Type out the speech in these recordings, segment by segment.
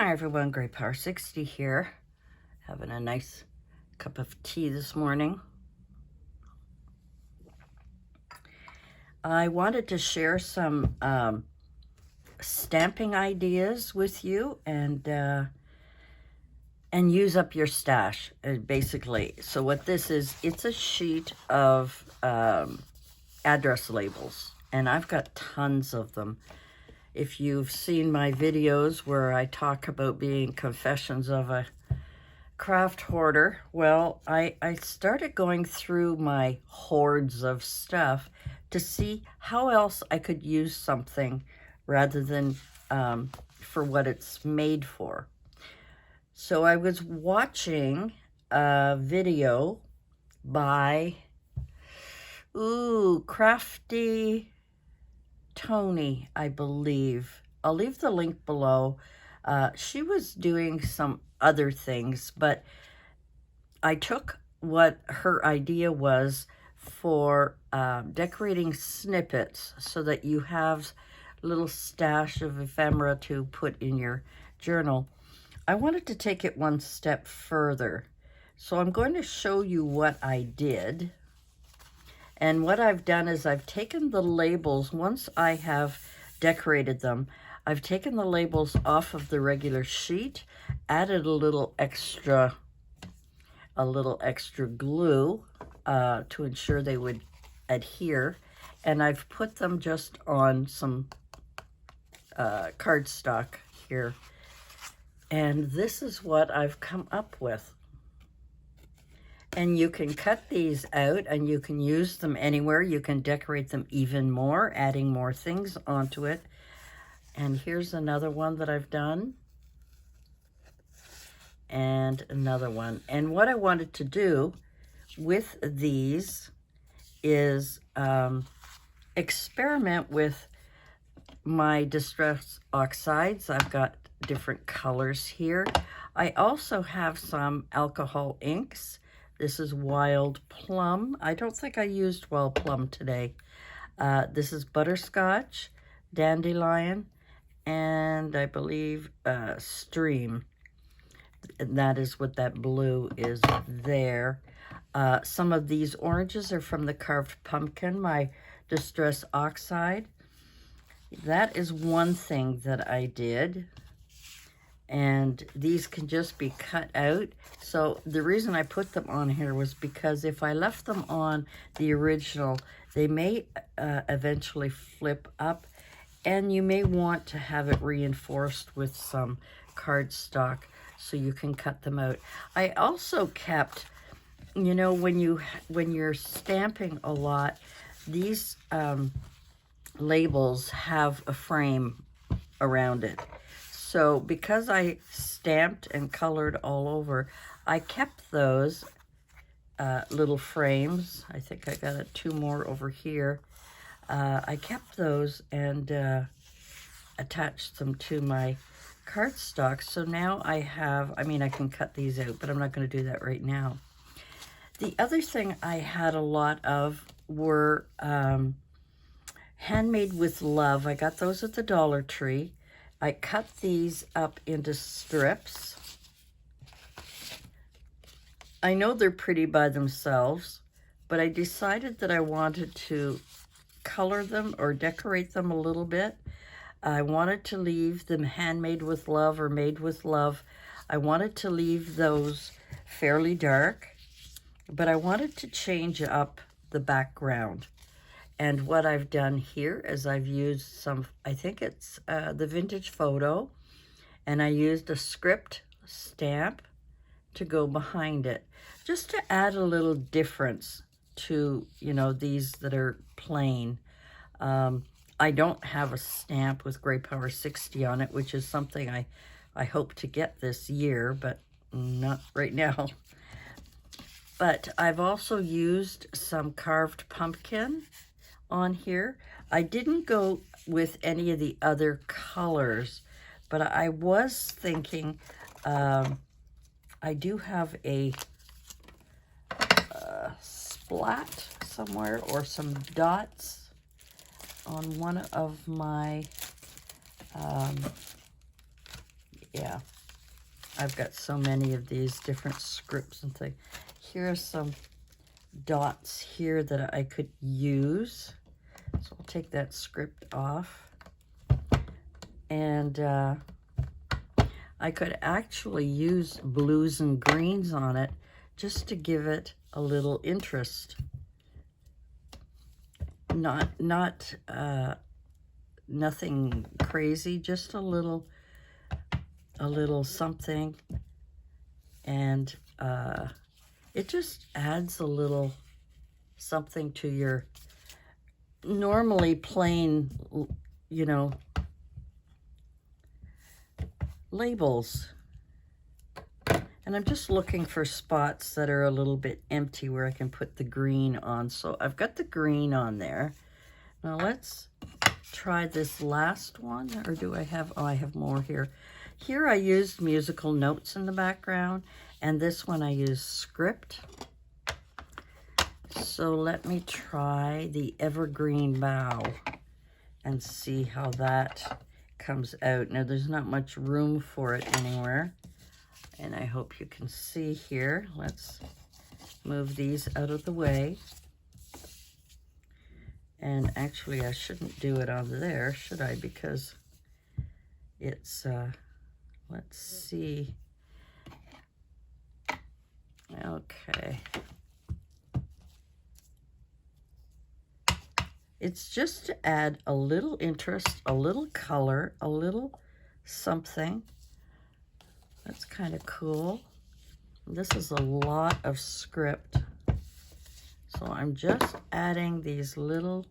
Hi everyone, GrayPower 60 here, having a nice cup of tea this morning. I wanted to share some stamping ideas with you and use up your stash, basically. So what this is, it's a sheet of address labels, and I've got tons of them. If you've seen my videos where I talk about being confessions of a craft hoarder, well, I started going through my hordes of stuff to see how else I could use something rather than for what it's made for. So I was watching a video by, Crafty, Toni, I believe. I'll leave the link below. She was doing some other things, but I took what her idea was for decorating snippets so that you have a little stash of ephemera to put in your journal. I wanted to take it one step further. So I'm going to show you what I did. And what I've done is I've taken the labels, once I have decorated them, I've taken the labels off of the regular sheet, added a little extra glue to ensure they would adhere, and I've put them just on some cardstock here. And this is what I've come up with. And you can cut these out and you can use them anywhere. You can decorate them even more, adding more things onto it. And here's another one that I've done. And another one. And what I wanted to do with these is experiment with my distress oxides. I've got different colors here. I also have some alcohol inks. This is Wild Plum. I don't think I used Wild Plum today. This is Butterscotch, Dandelion, and I believe Stream. And that is what that blue is there. Some of these oranges are from the Carved Pumpkin, my Distress Oxide. That is one thing that I did. And these can just be cut out. So the reason I put them on here was because if I left them on the original, they may eventually flip up, and you may want to have it reinforced with some cardstock so you can cut them out. I also kept, you know, when you're stamping a lot, these labels have a frame around it. So because I stamped and colored all over, I kept those little frames. I think I got 2 more over here. I kept those and attached them to my cardstock. So now I have, I mean, I can cut these out, but I'm not going to do that right now. The other thing I had a lot of were Handmade with Love. I got those at the Dollar Tree. I cut these up into strips. I know they're pretty by themselves, but I decided that I wanted to color them or decorate them a little bit. I wanted to leave them Handmade with Love or Made with Love. I wanted to leave those fairly dark, but I wanted to change up the background. And what I've done here is I've used some, I think it's the Vintage Photo, and I used a script stamp to go behind it, just to add a little difference to, you know, these that are plain. I don't have a stamp with GrayPower 60 on it, which is something I hope to get this year, but not right now. But I've also used some Carved Pumpkin on here. I didn't go with any of the other colors, but I was thinking, I do have a splat somewhere or some dots on one of my yeah, I've got so many of these different scripts and things. Here are some dots here that I could use. So I'll take that script off. And I could actually use blues and greens on it just to give it a little interest. Nothing crazy, just a little something. And it just adds a little something to your normally plain, you know, labels. And I'm just looking for spots that are a little bit empty where I can put the green on. So I've got the green on there. Now let's try this last one. Or do I have, oh, I have more here. Here I used musical notes in the background. And this one I used script. So let me try the evergreen bough and see how that comes out. Now there's not much room for it anywhere. And I hope you can see here. Let's move these out of the way. And actually, I shouldn't do it on there, should I? Because it's, let's see. Okay. It's just to add a little interest, a little color, a little something. That's kind of cool. This is a lot of script. So I'm just adding these little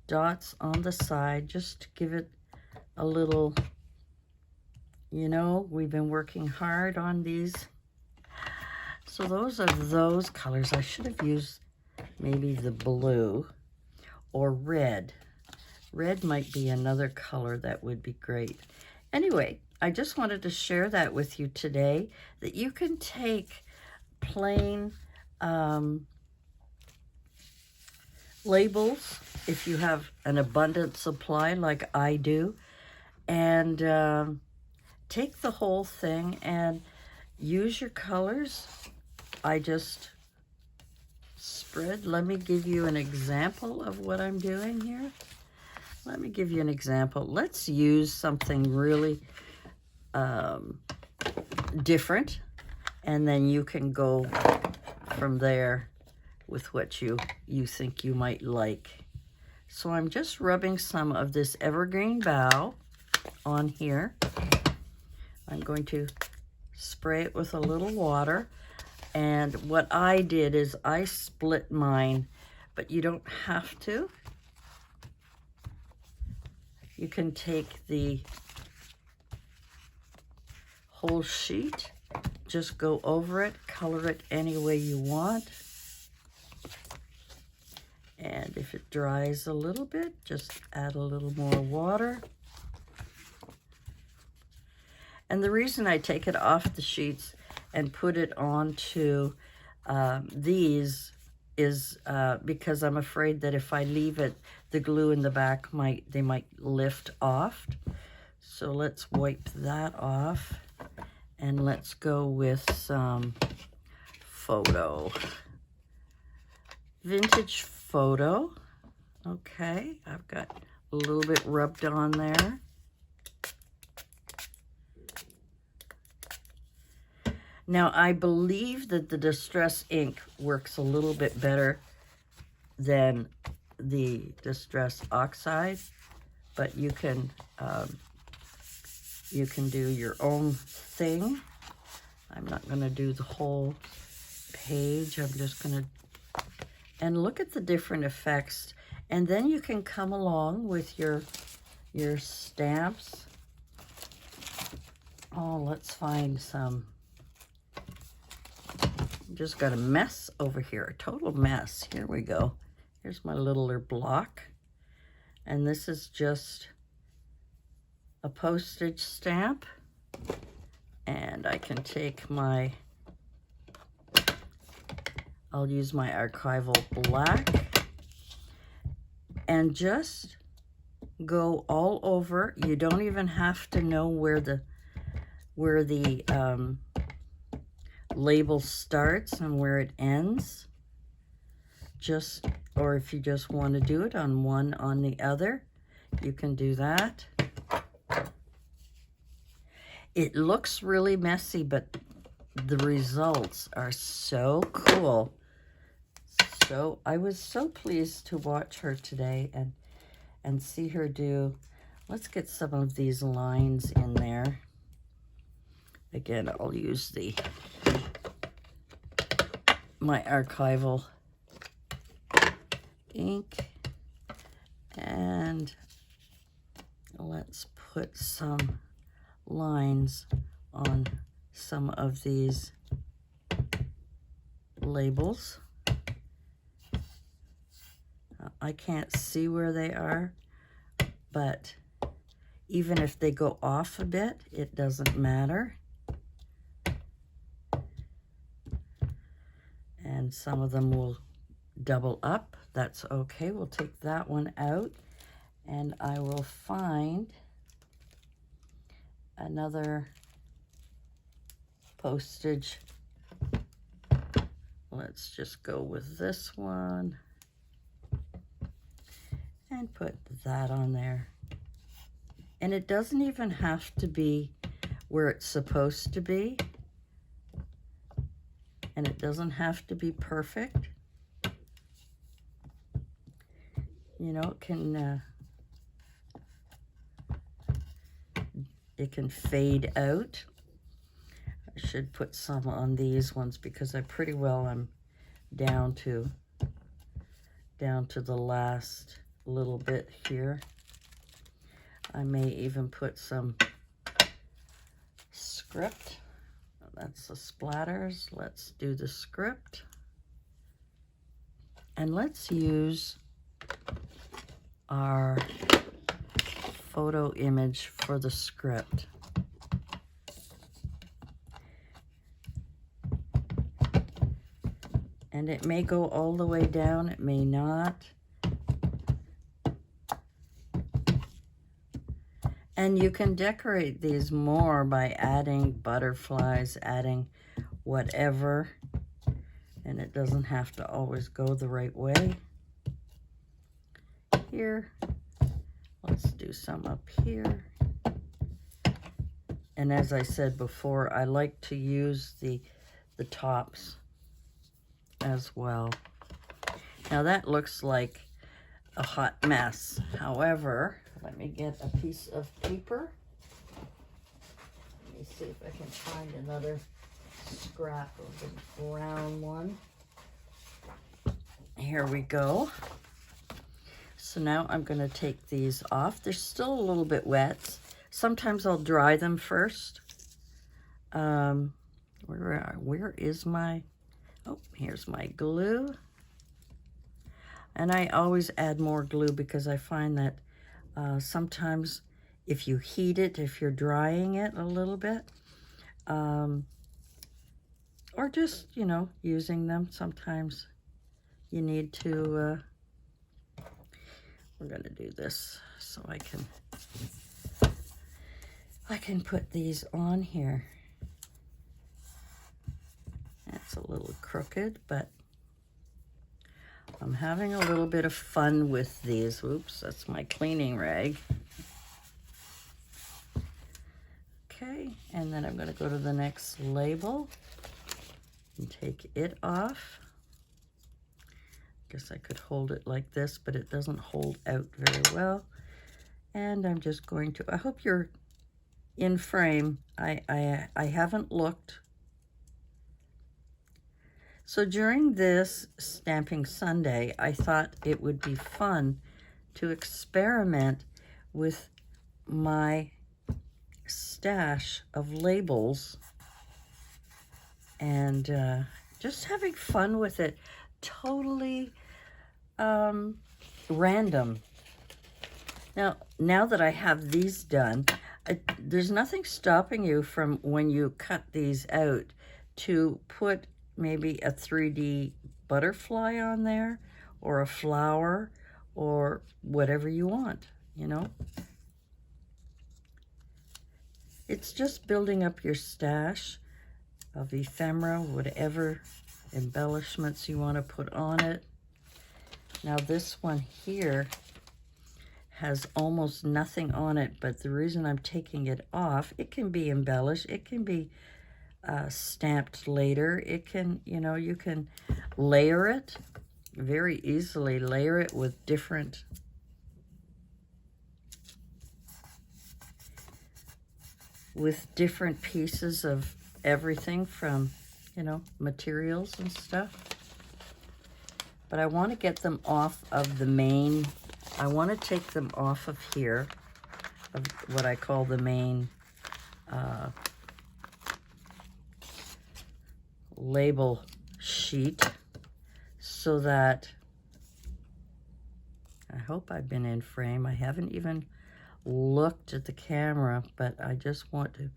dots on the side just to give it a little, you know, we've been working hard on these. So those are those colors. I should have used maybe the blue or red. Red might be another color that would be great. Anyway, I just wanted to share that with you today, that you can take plain labels, if you have an abundant supply like I do, and take the whole thing and use your colors. I just spread. Let me give you an example of what I'm doing here. Let me give you an example. Let's use something really different, and then you can go from there with what you think you might like. So I'm just rubbing some of this evergreen bough on here. I'm going to spray it with a little water. And what I did is I split mine, but you don't have to. You can take the whole sheet, just go over it, color it any way you want. And if it dries a little bit, just add a little more water. And the reason I take it off the sheets and put it onto these is because I'm afraid that if I leave it, the glue in the back might lift off. So let's wipe that off, and let's go with some photo. Vintage photo. Okay, I've got a little bit rubbed on there. Now, I believe that the Distress ink works a little bit better than the Distress oxide, but you can do your own thing. I'm not going to do the whole page. I'm just going to, and look at the different effects. And then you can come along with your stamps. Oh, let's find some. Just got a mess over here, a total mess. Here we go. Here's my littler block. And this is just a postage stamp. And I can take my, I'll use my archival black and just go all over. You don't even have to know where the where the label starts and where it ends. Or if you just want to do it on one on the other, you can do that. It looks really messy, but the results are so cool. So I was so pleased to watch her today and see her do. Let's get some of these lines in there. Again, I'll use my archival ink, and let's put some lines on some of these labels. I can't see where they are, but even if they go off a bit, it doesn't matter. And some of them will double up. That's okay. We'll take that one out, and I will find another postage. Let's just go with this one and put that on there. And it doesn't even have to be where it's supposed to be, and it doesn't have to be perfect. You know, it can fade out. I should put some on these ones because I'm down to the last little bit here. I may even put some script. That's the splatters. Let's do the script. And let's use our photo image for the script. And it may go all the way down, it may not. And you can decorate these more by adding butterflies, adding whatever. And it doesn't have to always go the right way. Here, let's do some up here. And as I said before, I like to use the tops as well. Now that looks like a hot mess. However, let me get a piece of paper. Let me see if I can find another scrap of the brown one. Here we go. So now I'm going to take these off. They're still a little bit wet. Sometimes I'll dry them first. Where is my... Oh, here's my glue. And I always add more glue because I find that sometimes if you heat it, if you're drying it a little bit, or just, you know, using them, sometimes you need to, we're going to do this so I can put these on here. It's a little crooked, but I'm having a little bit of fun with these. Oops, that's my cleaning rag. Okay, and then I'm going to go to the next label and take it off. Guess I could hold it like this, but it doesn't hold out very well. And I'm just going to, I hope you're in frame. I haven't looked. So during this Stamping Sunday, I thought it would be fun to experiment with my stash of labels and just having fun with it. Totally random. Now that I have these done, there's nothing stopping you from, when you cut these out, to put maybe a 3D butterfly on there, or a flower, or whatever you want, you know. It's just building up your stash of ephemera, whatever embellishments you want to put on it. Now this one here has almost nothing on it, but the reason I'm taking it off, it can be embellished, it can be stamped later, it can, you know, you can layer it very easily, layer it with different pieces of everything from, you know, materials and stuff. But I want to get them off of the main, I want to take them off of here, of what I call the main label sheet, so that, I hope I've been in frame. I haven't even looked at the camera, but I just want to,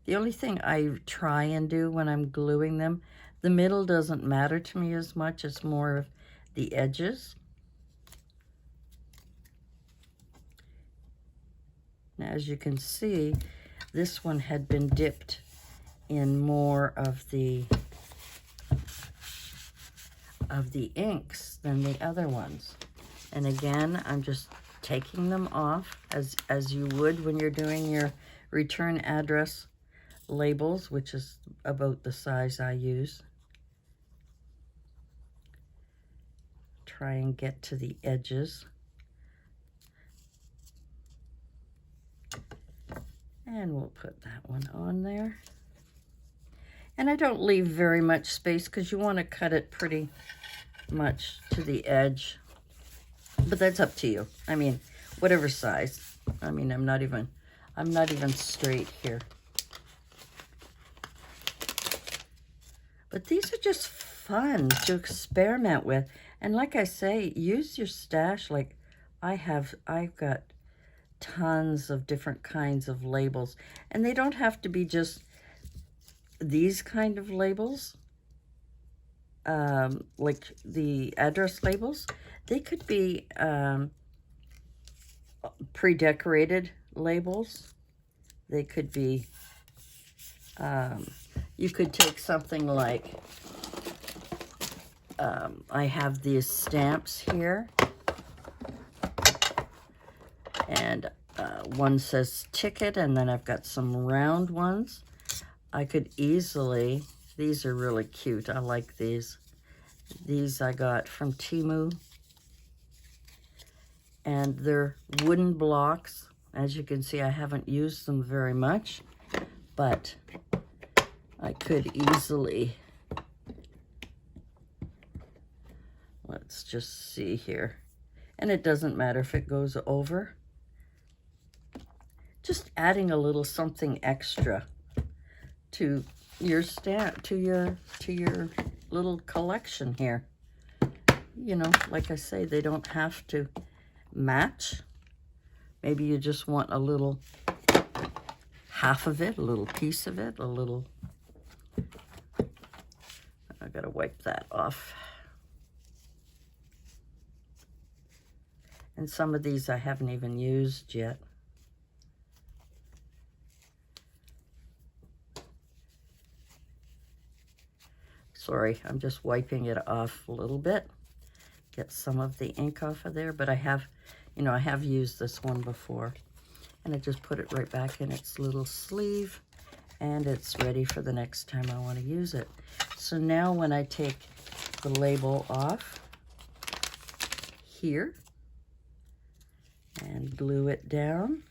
the only thing I try and do when I'm gluing them, the middle doesn't matter to me as much, it's more of the edges. Now, as you can see, this one had been dipped in more of the inks than the other ones. And again, I'm just taking them off as you would when you're doing your return address labels, which is about the size I use. Try and get to the edges. And we'll put that one on there. And I don't leave very much space because you want to cut it pretty much to the edge. But that's up to you. I mean, whatever size. I mean, I'm not even straight here. But these are just fun to experiment with. And like I say, use your stash. Like I've got tons of different kinds of labels. And they don't have to be just these kind of labels, like the address labels. They could be pre-decorated labels. They could be, you could take something like, I have these stamps here, and one says ticket, and then I've got some round ones. I could easily, these are really cute. I like these. These I got from Temu. And they're wooden blocks. As you can see, I haven't used them very much, but I could easily, let's just see here. And it doesn't matter if it goes over. Just adding a little something extra to your stamp, to your little collection here. You know, like I say, they don't have to match. Maybe you just want a little half of it, a little piece of it, a little, I gotta wipe that off. And some of these I haven't even used yet. Sorry, I'm just wiping it off a little bit. Get some of the ink off of there, but I have, you know, I have used this one before. And I just put it right back in its little sleeve, and it's ready for the next time I want to use it. So now when I take the label off here and glue it down,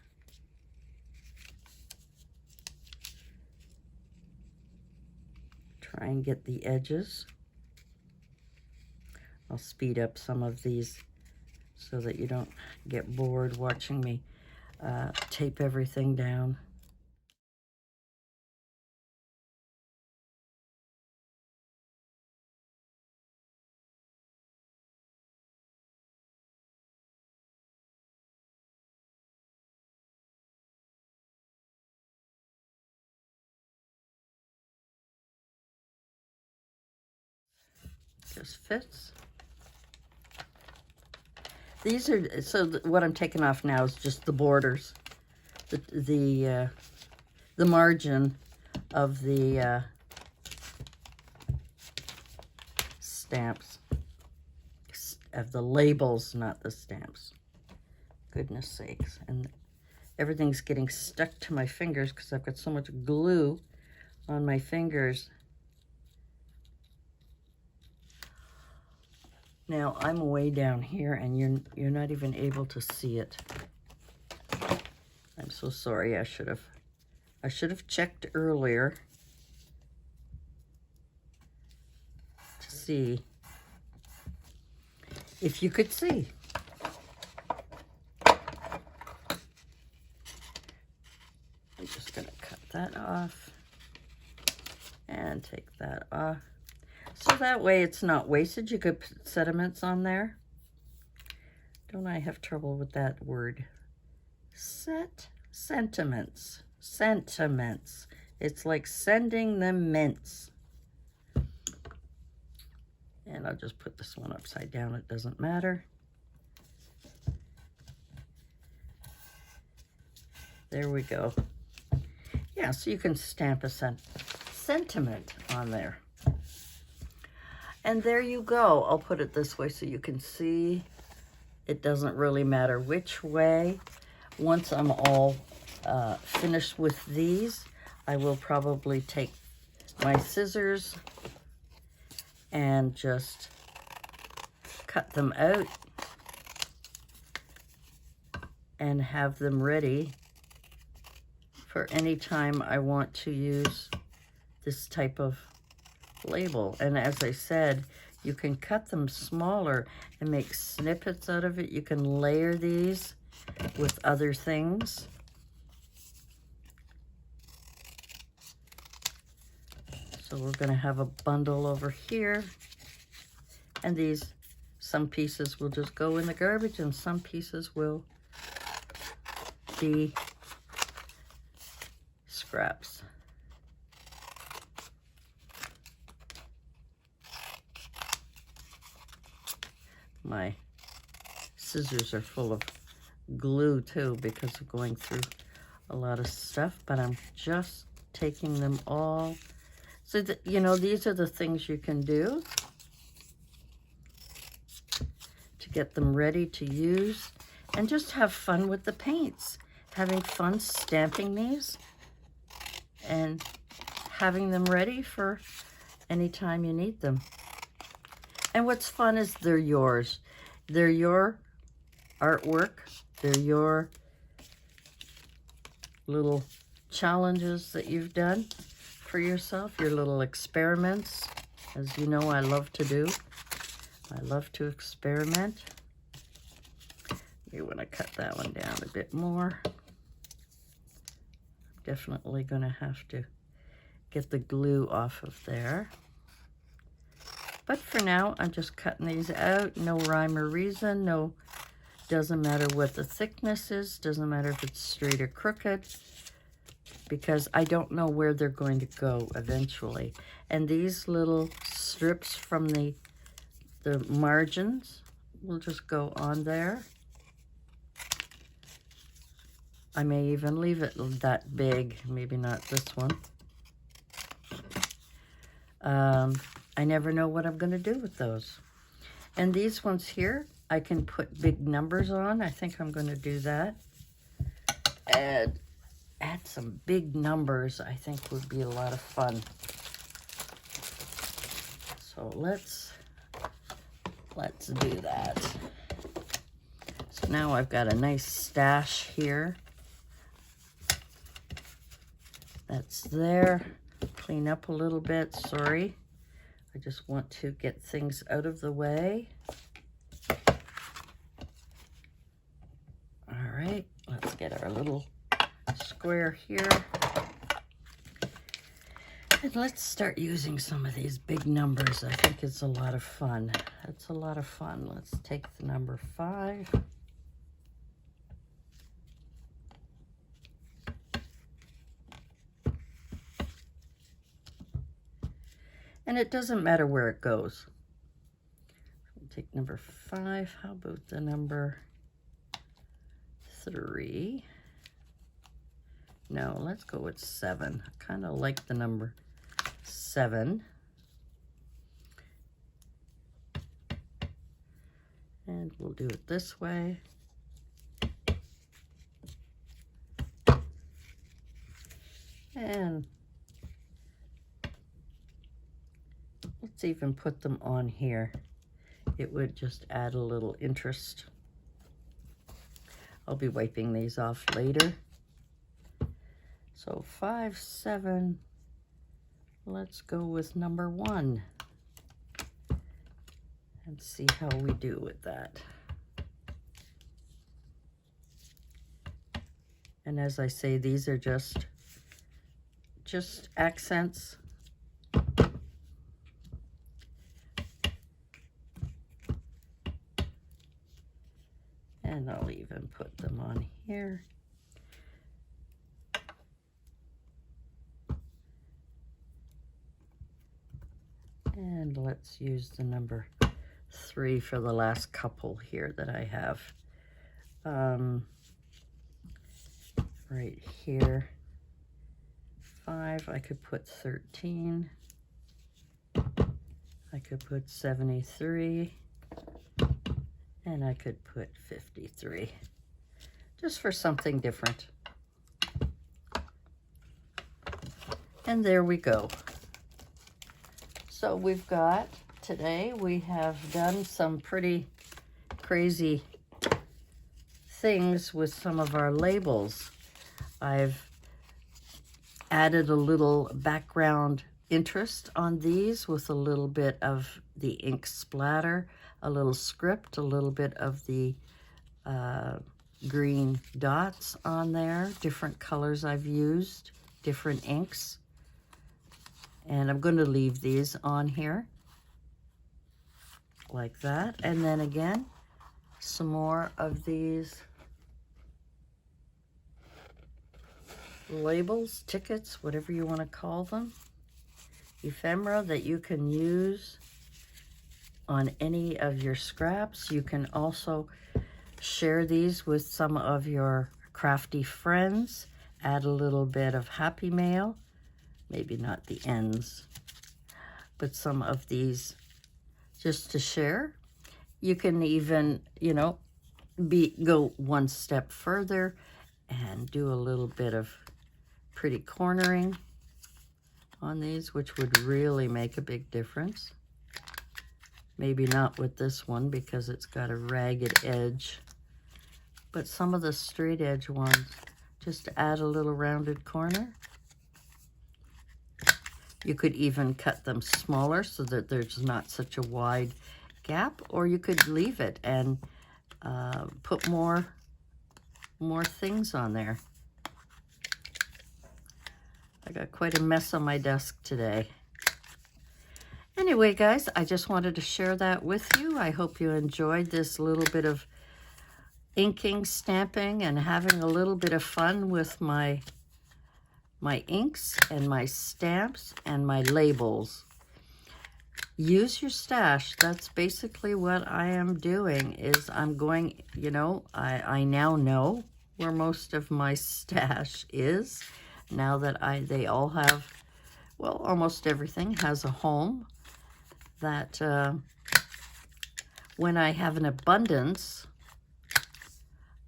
try and get the edges. I'll speed up some of these so that you don't get bored watching me tape everything down. Just fits. These are, so what I'm taking off now is just the borders. The the margin of the stamps, of the labels, not the stamps. Goodness sakes. And everything's getting stuck to my fingers because I've got so much glue on my fingers. Now I'm way down here and you're not even able to see it. I'm so sorry. I should have checked earlier to see if you could see. I'm just going to cut that off and take that off. So that way it's not wasted. You could put sediments on there. Don't I have trouble with that word? Sentiments. Sentiments. It's like sending them mints. And I'll just put this one upside down. It doesn't matter. There we go. Yeah, so you can stamp a sentiment on there. And there you go. I'll put it this way so you can see. It doesn't really matter which way. Once I'm all finished with these, I will probably take my scissors and just cut them out and have them ready for any time I want to use this type of label. And as I said, you can cut them smaller and make snippets out of it. You can layer these with other things. So we're going to have a bundle over here. And these, some pieces will just go in the garbage and some pieces will be scraps. My scissors are full of glue too because of going through a lot of stuff, but I'm just taking them all. So that, you know, these are the things you can do to get them ready to use and just have fun with the paints. Having fun stamping these and having them ready for any time you need them. And what's fun is they're yours. They're your artwork. They're your little challenges that you've done for yourself, your little experiments. As you know, I love to do. I love to experiment. You want to cut that one down a bit more. Definitely going to have to get the glue off of there. But for now, I'm just cutting these out. No rhyme or reason. No, doesn't matter what the thickness is. Doesn't matter if it's straight or crooked. Because I don't know where they're going to go eventually. And these little strips from the margins will just go on there. I may even leave it that big. Maybe not this one. I never know what I'm going to do with those. And these ones here, I can put big numbers on. I think I'm going to do that. And add some big numbers, I think would be a lot of fun. So let's do that. So now I've got a nice stash here. That's there. Clean up a little bit, sorry. I just want to get things out of the way. All right, let's get our little square here. And let's start using some of these big numbers. I think it's a lot of fun. It's a lot of fun. Let's take the number 5. And it doesn't matter where it goes. We'll take number 5. How about the number 3? No, let's go with 7. I kind of like the number 7. And we'll do it this way. And let's even put them on here. It would just add a little interest. I'll be wiping these off later. So 5, 7, let's go with number 1 and see how we do with that. And as I say, these are just accents. And I'll even put them on here. And let's use the number 3 for the last couple here that I have. Right here. 5, I could put 13. I could put 73. And I could put 53. Just for something different. And there we go. So we've got, today we have done some pretty crazy things with some of our labels. I've added a little background interest on these with a little bit of the ink splatter, a little script, a little bit of the green dots on there, different colors I've used, different inks. And I'm going to leave these on here like that. And then again, some more of these labels, tickets, whatever you want to call them, ephemera that you can use on any of your scraps. You can also share these with some of your crafty friends, add a little bit of happy mail, maybe not the ends, but some of these just to share. You can even, you know, go one step further and do a little bit of pretty cornering on these, which would really make a big difference. Maybe not with this one because it's got a ragged edge, but some of the straight edge ones, just to add a little rounded corner. You could even cut them smaller so that there's not such a wide gap, or you could leave it and put more things on there. I got quite a mess on my desk today. Anyway, guys, I just wanted to share that with you. I hope you enjoyed this little bit of inking, stamping, and having a little bit of fun with my inks and my stamps and my labels. Use your stash. That's basically what I am doing, is I'm going, you know, I now know where most of my stash is. Now that they all have, well, almost everything has a home. That when I have an abundance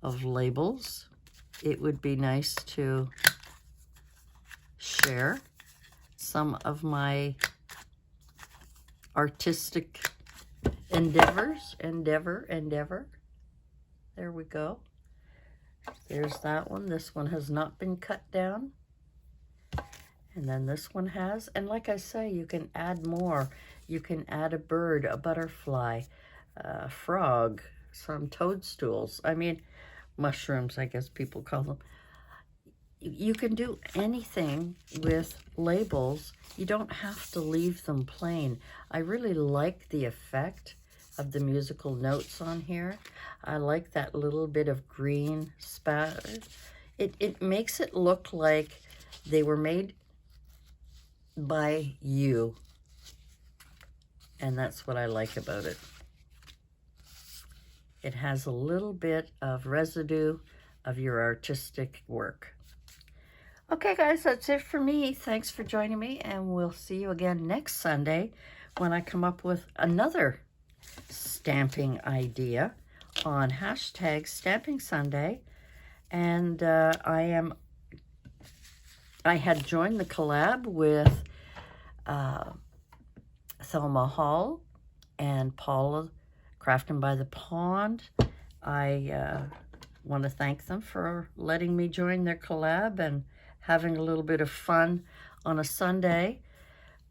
of labels, it would be nice to share some of my artistic endeavors. Endeavor. There we go. There's that one. This one has not been cut down. And then this one has. And like I say, you can add more. You can add a bird, a butterfly, a frog, some toadstools. I mean, mushrooms, I guess people call them. You can do anything with labels. You don't have to leave them plain. I really like the effect of the musical notes on here. I like that little bit of green spatter. It makes it look like they were made by you. And that's what I like about it. It has a little bit of residue of your artistic work. Okay, guys, that's it for me. Thanks for joining me, and we'll see you again next Sunday when I come up with another stamping idea on hashtag Stamping Sunday. And I had joined the collab with Thelma Hall and Paula Crafting by the Pond. I want to thank them for letting me join their collab and having a little bit of fun on a Sunday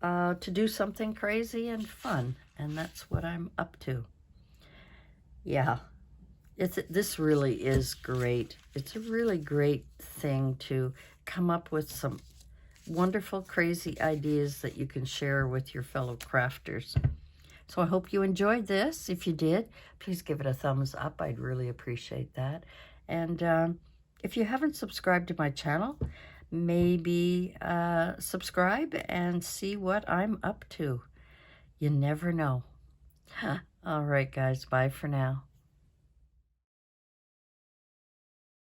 to do something crazy and fun. And that's what I'm up to. Yeah, this really is great. It's a really great thing to come up with some wonderful, crazy ideas that you can share with your fellow crafters. So I hope you enjoyed this. If you did, please give it a thumbs up. I'd really appreciate that. And if you haven't subscribed to my channel, maybe subscribe and see what I'm up to. You never know. All right, guys. Bye for now.